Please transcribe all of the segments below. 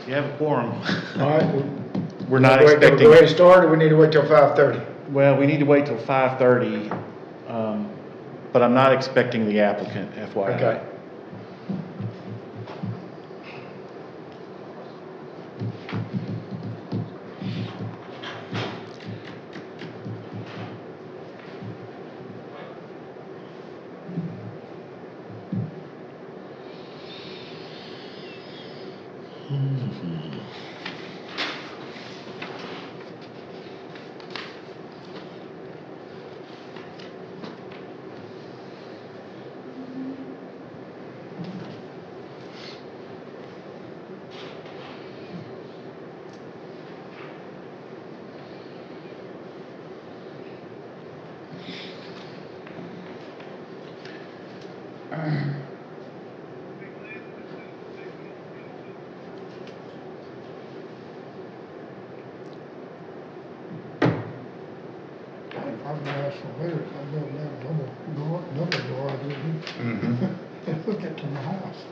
You have a quorum. All right. We're not Go expecting. ahead and start, or we need to wait till 5:30? Well, we need to wait till 5:30, but I'm not expecting the applicant, FYI. Okay. I'm gonna ask for later, I'm gonna have double garage, and look at to my house.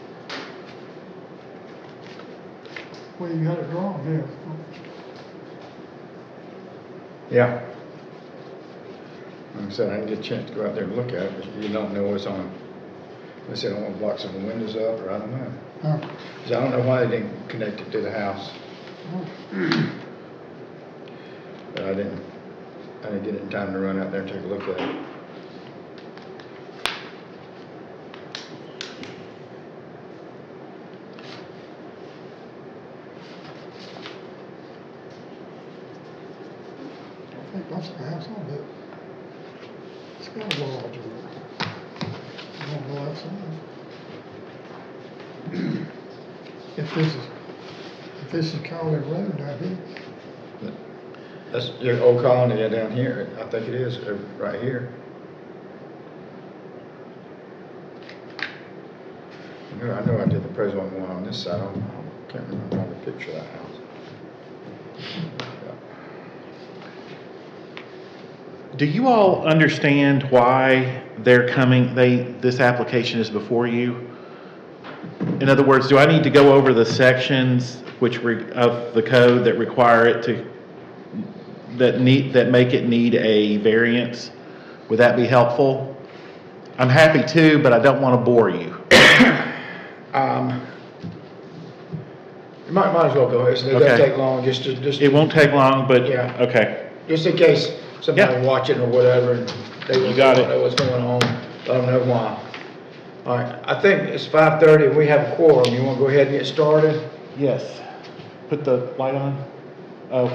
Well, you got it wrong, Yeah. Like I said, I didn't get a chance to go out there and look at it, but you don't know what's on. They said I want to block some of the windows up, or I don't know. Huh? 'Cause I don't know why they didn't connect it to the house. But I didn't get it in time to run out there and take a look at it. I think that's the house on it. It's got a garage in it. I don't know that's on. If this is Colony Road down here, That's your old colony down here. I think it is right here. I know I did the President one on this side. I can't remember how to picture that house. Do you all understand why they're coming, this application is before you? In other words, do I need to go over the sections of the code that require it to, that make it need a variance? Would that be helpful? I'm happy to, but I don't want to bore you. You might as well go ahead. So it Okay. doesn't take long. Just It won't take long, but, Yeah. okay. just in case somebody Yeah. watching or whatever, and they You got don't it. know what's going on. Let them know why. All right. I think it's 5:30 and we have a quorum. You want to go ahead and get started? Yes. Put the light on. Oh.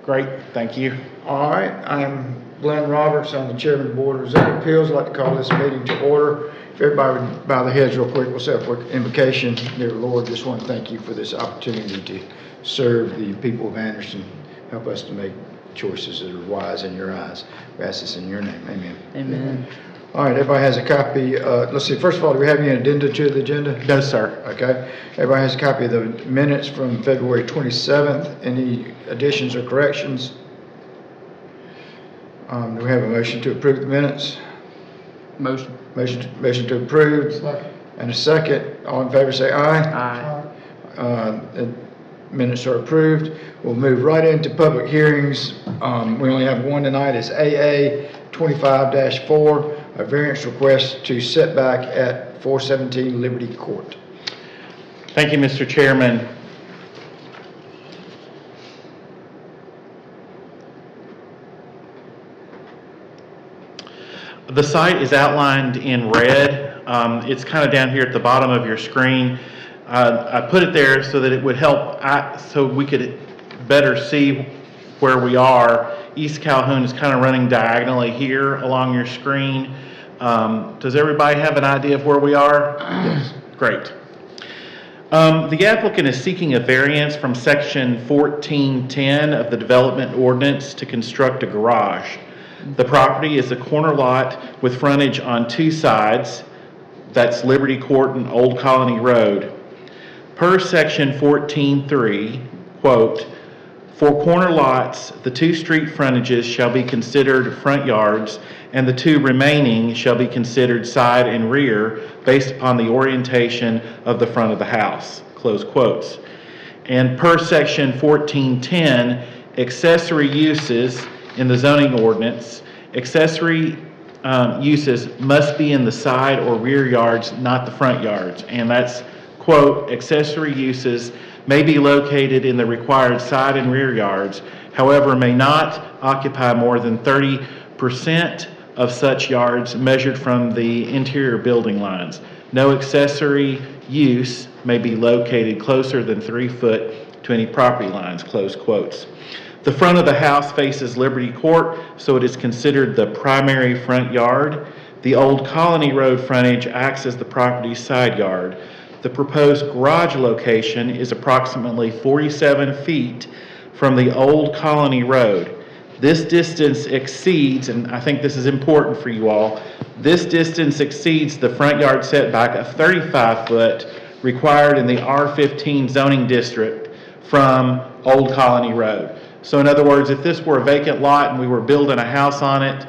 Great, thank you. All right, I'm Glenn Roberts, I'm the chairman of the Board of Zoning Appeals. I'd like to call this meeting to order. If everybody would bow their heads real quick, we'll say a quick invocation. Dear Lord, just want to thank you for this opportunity to serve the people of Anderson. Help us to make choices that are wise in your eyes. We ask this in your name, amen. Amen. All right, everybody has a copy. Let's see, first of all, do we have any addenda to the agenda? No, sir. Okay, everybody has a copy of the minutes from February 27th. Any additions or corrections? Do we have a motion to approve the minutes? Motion. Motion to approve, second. and a second. All in favor say aye. Aye. The minutes are approved. We'll move right into public hearings. We only have one tonight. It's AA 25-4, a variance request to setback at 417 Liberty Court. Thank you, Mr. Chairman. The site is outlined in red. It's kind of down here at the bottom of your screen. I put it there so that it would help, so we could better see where we are. East Calhoun is kind of running diagonally here along your screen. Does everybody have an idea of where we are? Yes. Great. The applicant is seeking a variance from section 1410 of the development ordinance to construct a garage. The property is a corner lot with frontage on two sides. That's Liberty Court and Old Colony Road. Per section 14.3, quote, For corner lots, the 2 street frontages shall be considered front yards, and the 2 remaining shall be considered side and rear based upon the orientation of the front of the house, close quotes. And per section 1410, accessory uses in the zoning ordinance, accessory uses must be in the side or rear yards, not the front yards. And that's, quote, accessory uses may be located in the required side and rear yards, however, may not occupy more than 30% of such yards measured from the interior building lines. No accessory use may be located closer than 3 foot to any property lines, close quotes. The front of the house faces Liberty Court, so it is considered the primary front yard. The Old Colony Road frontage acts as the property's side yard. The proposed garage location is approximately 47 feet from the Old Colony Road. This distance exceeds, and I think this is important for you all, this distance exceeds the front yard setback of 35 foot required in the R15 zoning district from Old Colony Road. So in other words, if this were a vacant lot and we were building a house on it,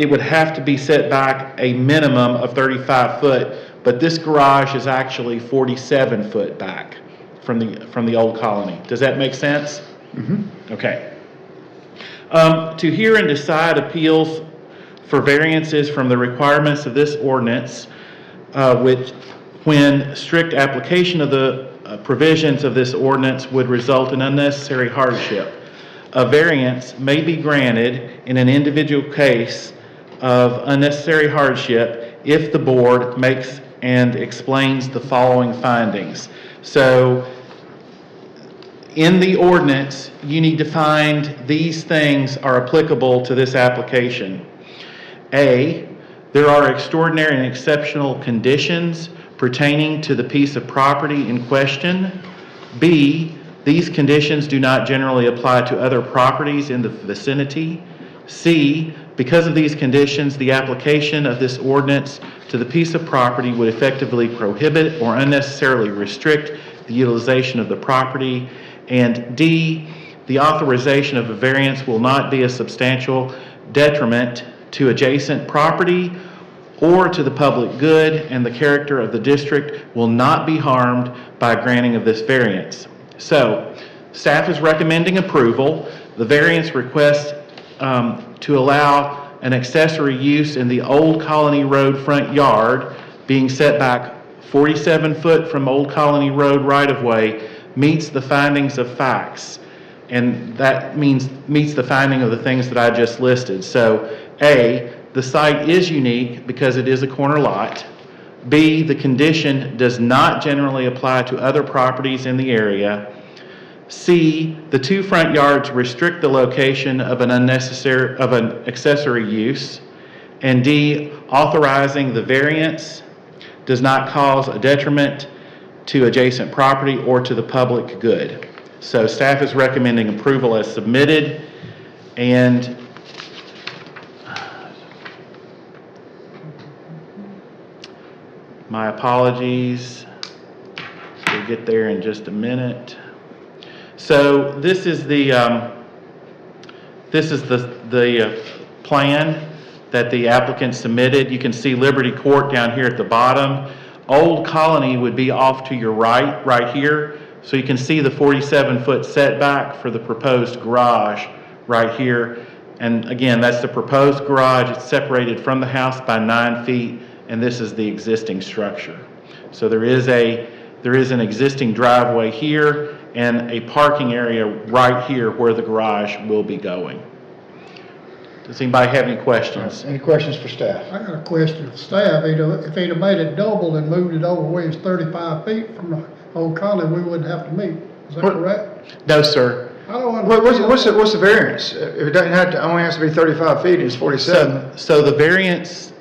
it would have to be set back a minimum of 35 foot, but this garage is actually 47 foot back from the Old Colony. Does that make sense? Mm-hmm. Okay. To hear and decide appeals for variances from the requirements of this ordinance, which, when strict application of the provisions of this ordinance would result in unnecessary hardship, a variance may be granted in an individual case of unnecessary hardship if the board makes and explains the following findings. So, in the ordinance, you need to find these things are applicable to this application. A, there are extraordinary and exceptional conditions pertaining to the piece of property in question. B, these conditions do not generally apply to other properties in the vicinity. C, because of these conditions, the application of this ordinance to the piece of property would effectively prohibit or unnecessarily restrict the utilization of the property. And D, the authorization of a variance will not be a substantial detriment to adjacent property or to the public good, and the character of the district will not be harmed by granting of this variance. So, staff is recommending approval. The variance request to allow an accessory use in the Old Colony Road front yard being set back 47 foot from Old Colony Road right-of-way meets the findings of facts, and that means meets the finding of the things that I just listed. So, A, the site is unique because it is a corner lot. B, the condition does not generally apply to other properties in the area. C, the 2 front yards restrict the location of an accessory use. And D, authorizing the variance does not cause a detriment to adjacent property or to the public good. So staff is recommending approval as submitted, and my apologies, we'll get there in just a minute. So this is the plan that the applicant submitted. You can see Liberty Court down here at the bottom. Old Colony would be off to your right here. So you can see the 47-foot setback for the proposed garage right here. And again, that's the proposed garage. It's separated from the house by 9 feet, and this is the existing structure. So there is an existing driveway here and a parking area right here where the garage will be going. Does anybody have any questions? Any questions for staff? I got a question for staff. If he'd have made it double and moved it over where it's 35 feet from the Old Colony, we wouldn't have to meet. Is that correct? No, sir. I don't understand. What's the variance? If it doesn't have to, only has to be 35 feet, it's 47. So the variance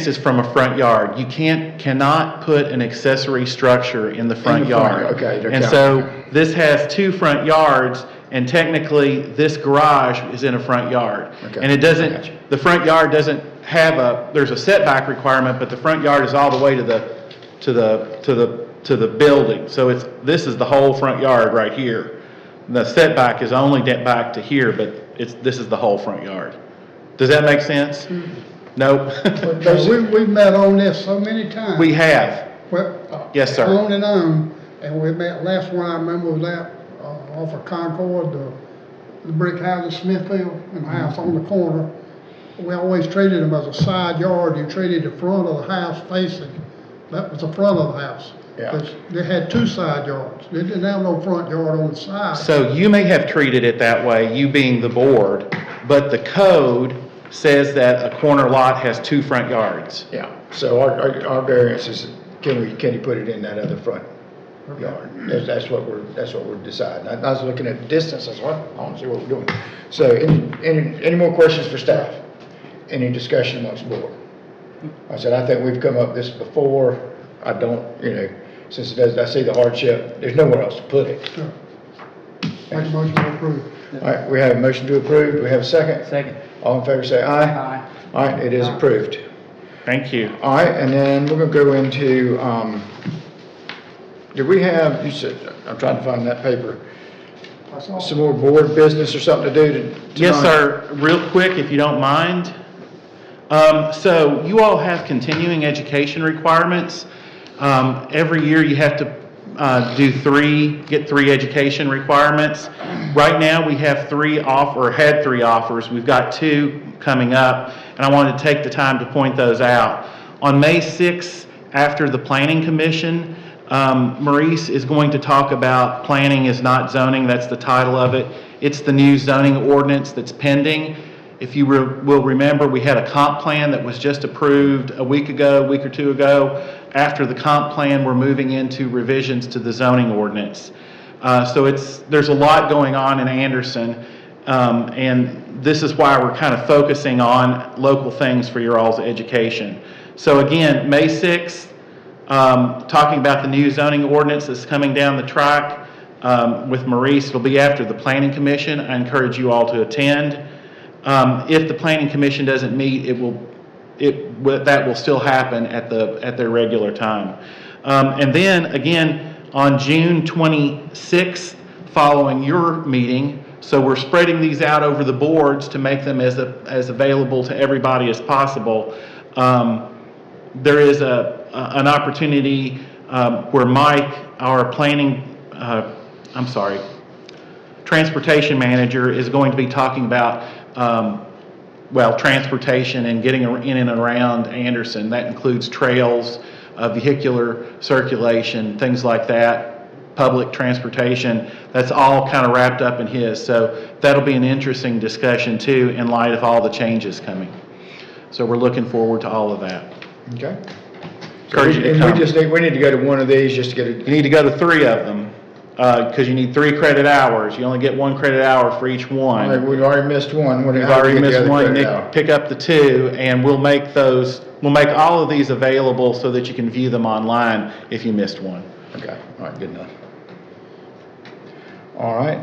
is from a front yard. You cannot put an accessory structure in the front yard. Okay. And so this has 2 front yards, and technically this garage is in a front yard. Okay. And it doesn't, the front yard doesn't have there's a setback requirement, but the front yard is all the way to the building. So this is the whole front yard right here. The setback is only back to here, but this is the whole front yard. Does that make sense? Nope. We've met on this so many times. We have. Well, Yes, sir. On and on, and we met, last one I remember was that, off of Concord, the brick house in Smithfield, and the house on the corner. We always treated them as a side yard, you treated the front of the house facing, that was the front of the house. Yeah. 'Cause they had two side yards, they didn't have no front yard on the side. So you may have treated it that way, you being the board, but the code says that a corner lot has 2 front yards. Yeah, so our variance is, can you put it in that other front yard? That's what we're deciding. I was looking at the distance, that's what, I want to see what we're doing. So, any more questions for staff? Any discussion amongst the board? I said, I think we've come up this before, I don't, since it does, I see the hardship, there's nowhere else to put it. Sure. Make a motion to approve. All right, we have a motion to approve, do we have a second? Second. All in favor say aye. Aye. All right, it is approved. Thank you. All right, and then we're gonna go into, did we have, you said, I'm trying to find that paper, I saw. some more board business or something to do tonight? Yes, sir. Real quick, if you don't mind. So you all have continuing education requirements. Every year you have to get 3 education requirements. Right now, we have had 3 offers. We've got 2 coming up, and I wanted to take the time to point those out. On May 6th, after the Planning Commission, Maurice is going to talk about planning is not zoning. That's the title of it. It's the new zoning ordinance that's pending. If you will remember, we had a comp plan that was just approved a week or 2 ago. After the comp plan, we're moving into revisions to the zoning ordinance. So there's a lot going on in Anderson, and this is why we're kind of focusing on local things for your all's education. So again, May 6th, talking about the new zoning ordinance that's coming down the track with Maurice. It'll be after the Planning Commission. I encourage you all to attend. If the Planning Commission doesn't meet, that will still happen at their regular time. And then again, on June 26th, following your meeting, so we're spreading these out over the boards to make them as available to everybody as possible. There is an opportunity where Mike, our transportation manager, is going to be talking about transportation and getting in and around Anderson. That includes trails, vehicular circulation, things like that, public transportation. That's all kind of wrapped up in his. So that'll be an interesting discussion too, in light of all the changes coming. So we're looking forward to all of that. Okay. Encourage you to And come. we need to go to one of these just to get You need to go to 3 of them, because you need 3 credit hours. You only get 1 credit hour for each one. We've already missed one. We've already missed one, you need to pick up the 2, and we'll make all of these available so that you can view them online if you missed one. Okay, all right, good enough. All right,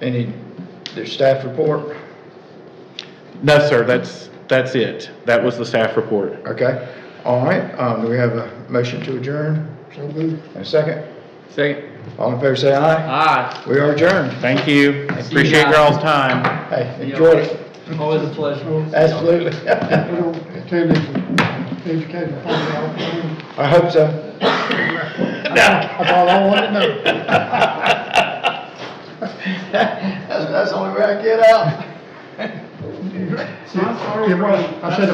there's staff report? No, sir, that's it. That was the staff report. Okay, all right, do we have a motion to adjourn? So moved. And a second? Second. All in favor say aye. Aye. We are adjourned. Thank you. Appreciate your all's time. Hey, enjoyed it. Always a pleasure. Absolutely. We don't attend this educational program. I hope so. That's all I wanted to know. That's the only way I get out. I said,